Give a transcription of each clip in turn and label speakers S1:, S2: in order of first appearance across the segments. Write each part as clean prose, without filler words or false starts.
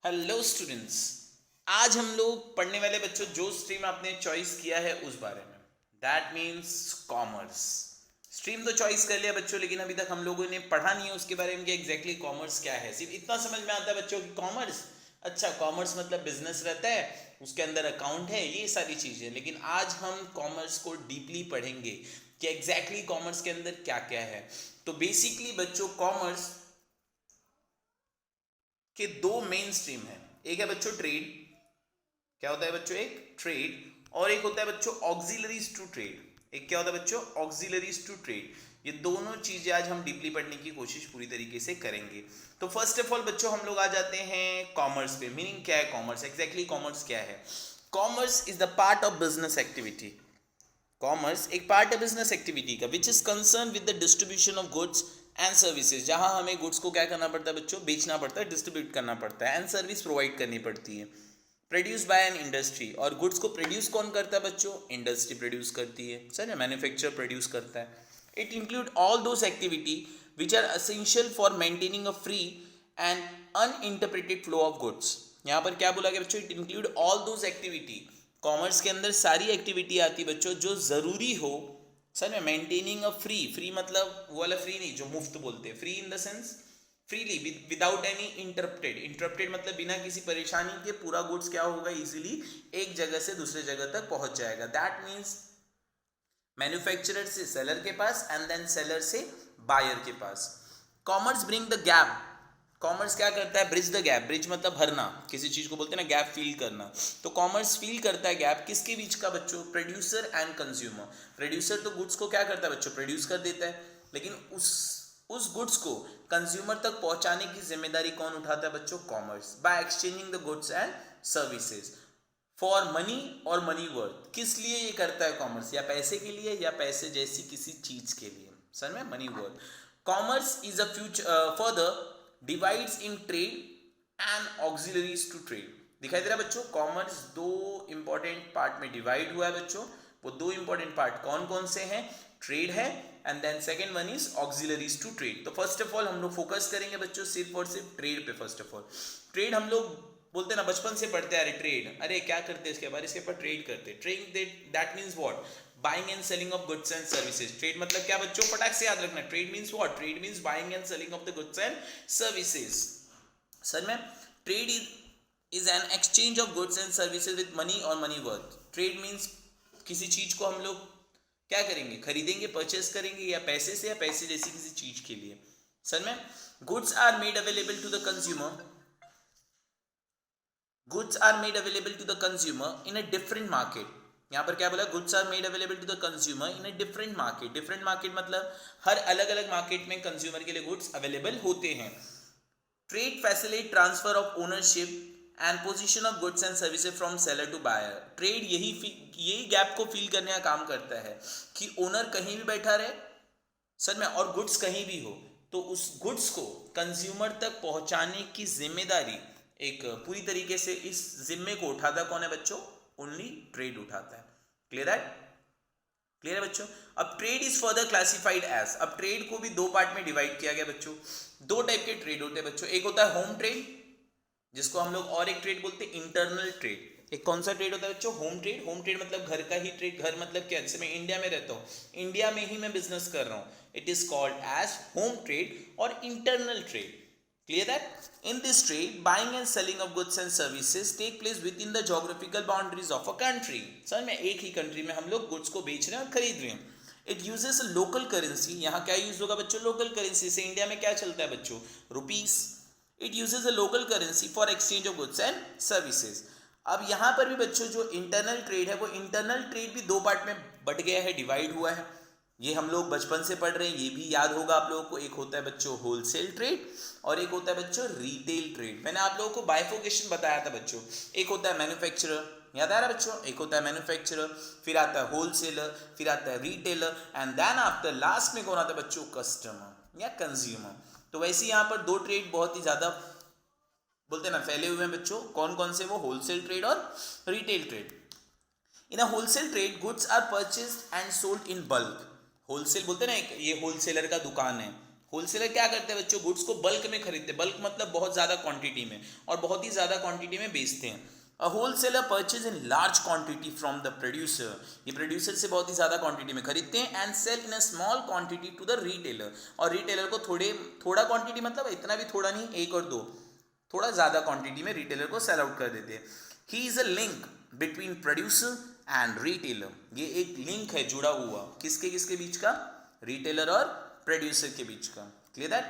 S1: Hello students. आज हम लोग पढ़ने वाले बच्चों जो स्ट्रीम आपने चॉइस किया है उस बारे में, दैट मीन्स कॉमर्स। स्ट्रीम तो चॉइस कर लिया बच्चों, लेकिन अभी तक हम लोगों ने पढ़ा नहीं है उसके बारे में कि एग्जैक्टली कॉमर्स क्या है। सिर्फ इतना समझ में आता है बच्चों कि कॉमर्स, अच्छा कॉमर्स मतलब बिजनेस रहता है, उसके अंदर अकाउंट है, ये सारी चीज़ें। लेकिन आज हम कॉमर्स को डीपली पढ़ेंगे कि एग्जैक्टली कॉमर्स के अंदर क्या क्या है। तो बेसिकली बच्चों कॉमर्स के दो मेन स्ट्रीम है। एक है बच्चों ट्रेड, क्या होता है बच्चों, एक ट्रेड, और एक होता है बच्चों ऑक्सिलरीज टू ट्रेड। एक क्या होता है बच्चों, ऑक्सिलरीज टू ट्रेड। ये दोनों चीजें आज हम डीपली पढ़ने की कोशिश पूरी तरीके से करेंगे। तो फर्स्ट ऑफ ऑल बच्चों हम लोग आ जाते हैं कॉमर्स पे। मीनिंग क्या है कॉमर्स, एग्जैक्टली कॉमर्स क्या है। Commerce is the part of business activity. Commerce एक पार्ट है बिजनेस एक्टिविटी का, which is concern with the distribution of goods and services. जहां हमें गुड्स को क्या करना पड़ता है बच्चों, बेचना पड़ता है, डिस्ट्रीब्यूट करना पड़ता है, एंड सर्विस प्रोवाइड करनी पड़ती है। प्रोड्यूस बाय एन इंडस्ट्री, और गुड्स को प्रोड्यूस कौन करता है बच्चों, इंडस्ट्री प्रोड्यूस करती है, सर मैन्युफैक्चर प्रोड्यूस करता है। It include all those activity which are essential for maintaining a free and uninterrupted flow of goods. यहाँ पर क्या बोला गया बच्चों, it include all those activity. Commerce के अंदर सारी एक्टिविटी आती है बच्चों जो जरूरी हो, सर में मेंटेनिंग अ फ्री, फ्री मतलब वो वाला फ्री नहीं जो मुफ्त बोलते हैं, free in the sense freely without any interrupted. Interrupted मतलब बिना किसी परेशानी के पूरा गुड्स क्या होगा, इजीली एक जगह से दूसरे जगह तक पहुंच जाएगा। दैट मीन्स मैन्युफैक्चरर से सेलर के पास एंड देन सेलर से बायर के पास। Commerce bring the gap, commerce क्या करता है, ब्रिज द गैप। ब्रिज मतलब भरना, किसी चीज को बोलते हैं ना, गैप फील करना। तो कॉमर्स फील करता है गैप किसके बीच का बच्चों, प्रोड्यूसर एंड कंज्यूमर। प्रोड्यूसर तो गुड्स को क्या करता है बच्चों, प्रोड्यूस कर देता है, लेकिन उस गुड्स को कंज्यूमर तक पहुंचाने की जिम्मेदारी कौन उठाता है बच्चों, commerce. By exchanging the goods and services for money और मनी वर्थ। किस लिए ये करता है कॉमर्स, या पैसे के लिए या पैसे जैसी किसी चीज के लिए, सर में money worth. Commerce is a future further divides in trade and auxiliaries to trade. दिखाई दे रहा है बच्चों, कॉमर्स दो इंपॉर्टेंट पार्ट में डिवाइड हुआ है बच्चों। वो दो इंपॉर्टेंट पार्ट कौन कौन से हैं, ट्रेड है and then second one is auxiliaries to trade. तो फर्स्ट ऑफ ऑल हम लोग फोकस करेंगे बच्चों सिर्फ और सिर्फ ट्रेड पे। फर्स्ट ऑफ ऑल ट्रेड हम लोग बोलते हैं ना, बचपन से पढ़ते हैं, अरे ट्रेड, अरे क्या करते हैं इसके बाद, इसके ऊपर ट्रेड करते हैं। Trade that means what, buying and selling of goods and services. Trade मतलब क्या बच्चों, फटाक से याद रखना, trade means what, trade means buying and selling of the goods and services. सर में trade is an exchange of goods and services with money और मनी वर्थ। ट्रेड मीन्स किसी चीज को हम लोग क्या करेंगे, खरीदेंगे, परचेस करेंगे, या पैसे से या पैसे जैसी किसी चीज के लिए। सर में goods are made available to the consumer, goods are made available to the consumer in a different market. यहाँ पर क्या बोला, goods are made available to the consumer in a different market. Different market मतलब हर अलग अलग market में consumer के लिए गुड्स अवेलेबल होते हैं। Trade facilitate transfer of ownership and position of goods and services from seller to buyer. Trade यही गैप को फील करने का काम करता है कि ओनर कहीं भी बैठा रहे, सर में, और गुड्स कहीं भी हो, तो उस गुड्स को कंज्यूमर तक पहुंचाने की जिम्मेदारी एक पूरी तरीके से इस जिम्मे को उठाता कौन है बच्चों, ओनली ट्रेड उठाता है। क्लियर है, क्लियर है बच्चों। अब trade is further classified as, अब ट्रेड को भी दो पार्ट में डिवाइड किया गया बच्चों। दो टाइप के ट्रेड होते हैं बच्चों, एक होता है होम ट्रेड जिसको हम लोग, और एक ट्रेड बोलते हैं इंटरनल ट्रेड। एक कौन सा ट्रेड होता है बच्चों, होम ट्रेड। होम ट्रेड मतलब घर का ही ट्रेड, घर मतलब क्या, जैसे मैं इंडिया में रहता हूँ, इंडिया में ही मैं बिजनेस कर रहा हूँ, it is called as home trade और internal trade. Clear that in this trade buying and selling of goods and services take place within the geographical boundaries of a country। समझ में, एक ही country में हम लोग गुड्स को बेच रहे हैं और खरीद रहे हैं। It uses a local currency, यहाँ क्या यूज होगा बच्चों, लोकल करेंसी। से इंडिया में क्या चलता है बच्चों, rupees. It uses a local currency for exchange of goods and services. अब यहाँ पर भी बच्चों जो इंटरनल ट्रेड है, वो इंटरनल ट्रेड भी दो पार्ट में बट गया है, डिवाइड हुआ है। ये हम लोग बचपन से पढ़ रहे हैं, ये भी याद होगा आप लोगों को। एक होता है बच्चों होलसेल ट्रेड और एक होता है बच्चों रिटेल ट्रेड। मैंने आप लोगों को बाइफोकेशन बताया था बच्चों, एक होता है मैन्युफैक्चरर, याद आ रहा है बच्चों, एक होता है मैन्युफैक्चरर, फिर आता है होलसेलर, फिर आता है retailer, and then after last में कौन आता है बच्चों, कस्टमर या कंज्यूमर। तो वैसे यहाँ पर दो ट्रेड बहुत ही ज्यादा बोलते हैं ना फैले हुए हैं बच्चों, कौन कौन से, वो होलसेल ट्रेड और retail trade. In a wholesale trade goods are purchased and sold in bulk. Wholesale बोलते हैं ना, ये होलसेलर का दुकान है, होलसेलर क्या करते हैं बच्चों, गुड्स को बल्क में खरीदते हैं, बल्क मतलब बहुत ज्यादा क्वांटिटी में, और बहुत ही ज्यादा क्वांटिटी में बेचते हैं। A wholesaler purchase in large quantity from the producer, ये प्रोड्यूसर से बहुत ही ज्यादा क्वांटिटी में खरीदते हैं, and sell in a small quantity to the retailer, और रिटेलर को थोड़ा क्वांटिटी मतलब इतना भी थोड़ा नहीं, एक और दो, थोड़ा ज्यादा क्वांटिटी में रिटेलर को सेल आउट कर देते हैं। He is a link between producer and retailer, ये एक लिंक है जुड़ा हुआ, किसके किसके बीच का, रिटेलर और प्रोड्यूसर के बीच का। Clear that?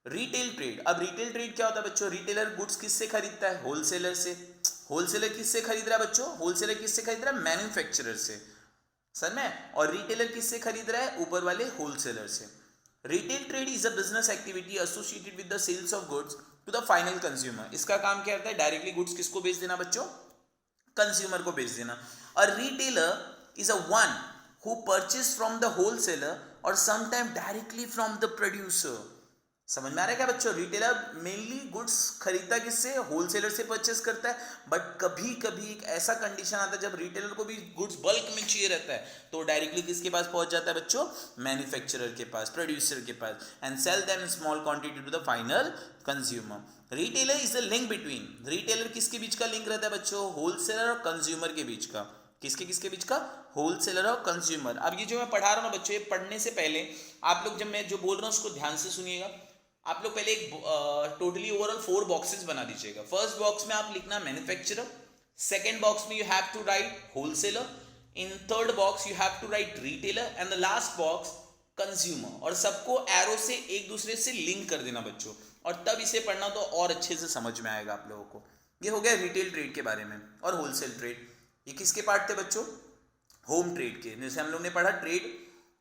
S1: रिटेल ट्रेड, अब रिटेल ट्रेड क्या होता है बच्चों, रिटेलर गुड्स किससे खरीदता है, होलसेलर से। होलसेलर किससे खरीद रहा है बच्चों, होलसेलर किससे खरीद रहा है, मैन्युफैक्चरर से, समझ में, और रिटेलर किससे खरीद रहा है, ऊपर वाले होलसेलर से। Retail trade is a business activity associated with the sales of goods to the final consumer, इसका काम क्या करता है, डायरेक्टली गुड्स किसको बेच देना बच्चों, कंज्यूमर को बेच देना। और retailer is a one who purchase from the wholesaler और sometime directly from the producer. समझ में आ रहा है क्या बच्चों, रिटेलर मेनली गुड्स खरीदता किससे, होलसेलर से परचेस करता है, बट कभी कभी एक ऐसा कंडीशन आता है जब रिटेलर को भी गुड्स बल्क में चाहिए रहता है, तो डायरेक्टली किसके पास पहुंच जाता है बच्चों, मैन्युफैक्चरर के पास, प्रोड्यूसर के पास, and sell them in small quantity to the final consumer. Retailer is the link between, retailer किसके बीच का लिंक रहता है बच्चों, होलसेलर और कंज्यूमर के बीच का, किसके किसके बीच का, होलसेलर और कंज्यूमर। अब ये जो मैं पढ़ा रहा हूँ बच्चों, ये पढ़ने से पहले आप लोग, जब मैं जो बोल रहा हूँ उसको ध्यान से सुनिएगा। आप लोग पहले एक टोटली ओवरऑल 4 बॉक्सेस बना दीजिएगा। फर्स्ट बॉक्स में आप लिखना मैन्युफैक्चरर, सेकंड बॉक्स में you have to write wholesaler, in third box you have to write retailer, and the last box consumer, और सबको एरो से एक दूसरे से लिंक कर देना बच्चों, और तब इसे पढ़ना तो और अच्छे से समझ में आएगा आप लोगों को। ये हो गया रिटेल ट्रेड के बारे में। और होलसेल ट्रेड, ये किसके पार्ट थे बच्चों, होम ट्रेड के। जैसे हम लोग ने पढ़ा ट्रेड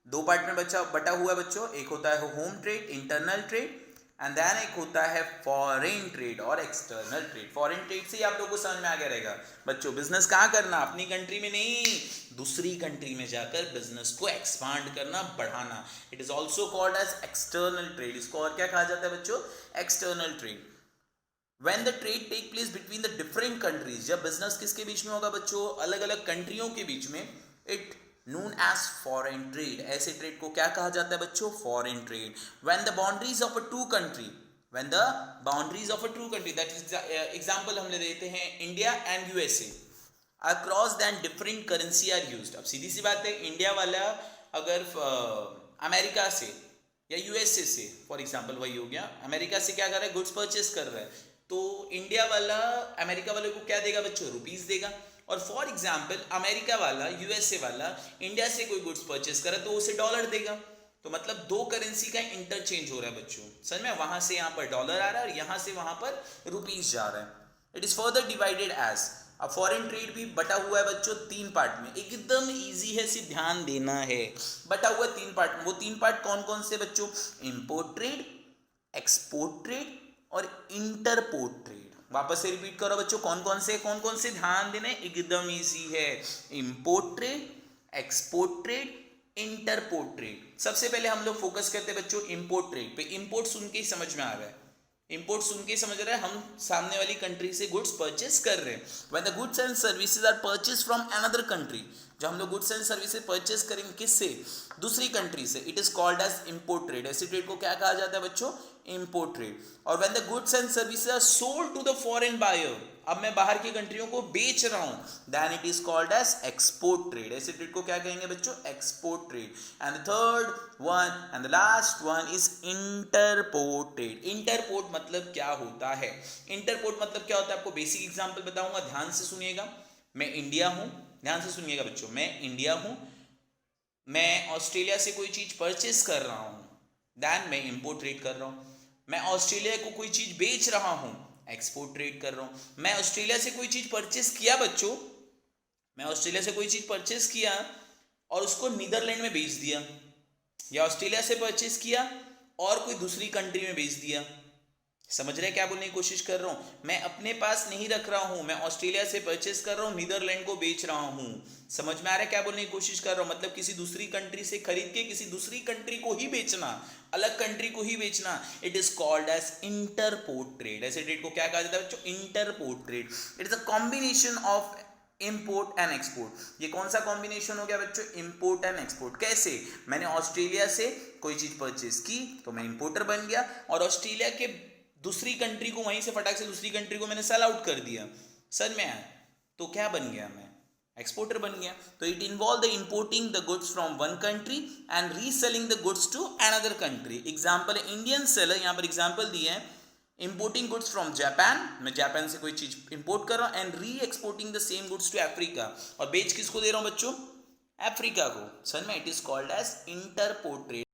S1: 2 पार्ट में बटा हुआ है बच्चों, एक होता है home trade, internal trade, and then एक होता है फॉरेन ट्रेड और एक्सटर्नल ट्रेड। फॉरेन ट्रेड से ही आप लोगों को समझ में आ गया रहेगा बच्चों, बिजनेस कहाँ करना, अपनी कंट्री में नहीं, दूसरी कंट्री में जाकर बिजनेस को एक्सपांड करना, बढ़ाना। It is also called as external trade, इसको और क्या कहा जाता है बच्चों, external trade. When the trade take place between the different countries, जब बिजनेस किसके बीच में होगा बच्चों, अलग अलग कंट्रियों के बीच में, it known as foreign trade, ऐसे ट्रेड को क्या कहा जाता है बच्चों, foreign trade. When the boundaries of a two country, when the boundaries of a two country, that is example हम ले देते हैं India and USA, across then different currency are used. अब सीधी सी बात है, इंडिया वाला अगर अमेरिका से या यूएसए से, फॉर एग्जांपल वही हो गया, अमेरिका से क्या कर रहा है, गुड्स परचेस कर रहा है, तो इंडिया वाला अमेरिका वाले को क्या देगा बच्चों, रुपीस देगा। और फॉर एग्जांपल अमेरिका वाला यूएसए वाला इंडिया से कोई गुड्स परचेस करे तो उसे डॉलर देगा। तो मतलब 2 करेंसी का इंटरचेंज हो रहा है बच्चों, समझ में, वहां से यहां पर डॉलर आ रहा है और यहां से वहां पर रुपीस जा रहा है। It is further divided as, अब फॉरेन ट्रेड भी बटा हुआ है बच्चों 3 पार्ट में, एकदम इजी है, सिर्फ ध्यान देना है। बटा हुआ 3 पार्ट में, वो 3 पार्ट कौन कौन से बच्चों, इंपोर्ट ट्रेड, एक्सपोर्ट ट्रेड और इंटरपोर्ट ट्रेड। वापस से रिपीट करो बच्चों, कौन कौन से ध्यान देने, एकदम इजी है, import trade, export trade, entrepot trade. सबसे पहले हम लोग फोकस करते हैं बच्चों इंपोर्ट ट्रेड पे। इंपोर्ट सुन के ही समझ में आ रहा है, इंपोर्ट सुन के समझ रहा है, हम सामने वाली कंट्री से गुड्स परचेस कर रहे हैं। When the goods and services are purchase from another country, जब हम लोग गुड्स एंड सर्विसेज परचेस करेंगे किससे, दूसरी कंट्री से, it is called as import trade. ऐसे ट्रेड को क्या कहा जाता है बच्चों, इंपोर्ट ट्रेड। और when the goods and services are sold to the foreign buyer, अब मैं बाहर की कंट्रियों को बेच रहा हूं, then it is called as export trade. ऐसे ट्रेड को क्या कहेंगे बच्चों, export trade. And the third one and the last one is entrepot trade. Entrepot मतलब क्या होता है, इंटरपोर्ट मतलब क्या होता है, आपको बेसिक एग्जांपल बताऊंगा, ध्यान से सुनिएगा। मैं इंडिया हूं, ध्यान से सुनिएगा बच्चों, मैं इंडिया हूं, मैं ऑस्ट्रेलिया से कोई चीज परचेस कर रहा हूं, देन मैं इंपोर्ट ट्रेड कर रहा हूं। मैं ऑस्ट्रेलिया को कोई चीज बेच रहा हूं, एक्सपोर्ट ट्रेड कर रहा हूं। मैं ऑस्ट्रेलिया से कोई चीज परचेस किया बच्चों, मैं ऑस्ट्रेलिया से कोई चीज परचेस किया और उसको नीदरलैंड में बेच दिया, या ऑस्ट्रेलिया से परचेस किया और कोई दूसरी कंट्री में बेच दिया। समझ रहे हैं क्या बोलने की कोशिश कर रहा हूं, मैं अपने पास नहीं रख रहा हूं, मैं ऑस्ट्रेलिया से परचेस कर रहा हूं, नीदरलैंड को बेच रहा हूं। समझ में आ रहा है क्या बोलने की कोशिश कर रहा हूं, मतलब किसी दूसरी कंट्री से खरीद के किसी दूसरी कंट्री को ही बेचना, अलग कंट्री को ही बेचना। It is called as entrepot trade. ऐसे ट्रेड को क्या कहा जाता है बच्चों, entrepot trade. It is a combination of import and export. ये कौन सा कॉम्बिनेशन हो गया बच्चों? Import and export. कैसे? मैंने ऑस्ट्रेलिया से कोई चीज परचेज की तो मैं इंपोर्टर बन गया, और ऑस्ट्रेलिया के दूसरी कंट्री को वहीं से फटाक से दूसरी कंट्री को मैंने सेल आउट कर दिया, समझ में आया? तो क्या बन गया मैं? एक्सपोर्टर बन गया। तो it involve the importing the goods from one country and reselling the goods to another country. Example है इंडियन सेलर, यहाँ पर एग्जांपल दिए हैं, इंपोर्टिंग गुड्स फ्रॉम जापान, मैं जापान से कोई चीज इंपोर्ट कर रहा हूं, and re exporting the same goods to Africa, और बेच किसको दे रहा हूं बच्चों? अफ्रीका को। सर में it is called as entrepot trade.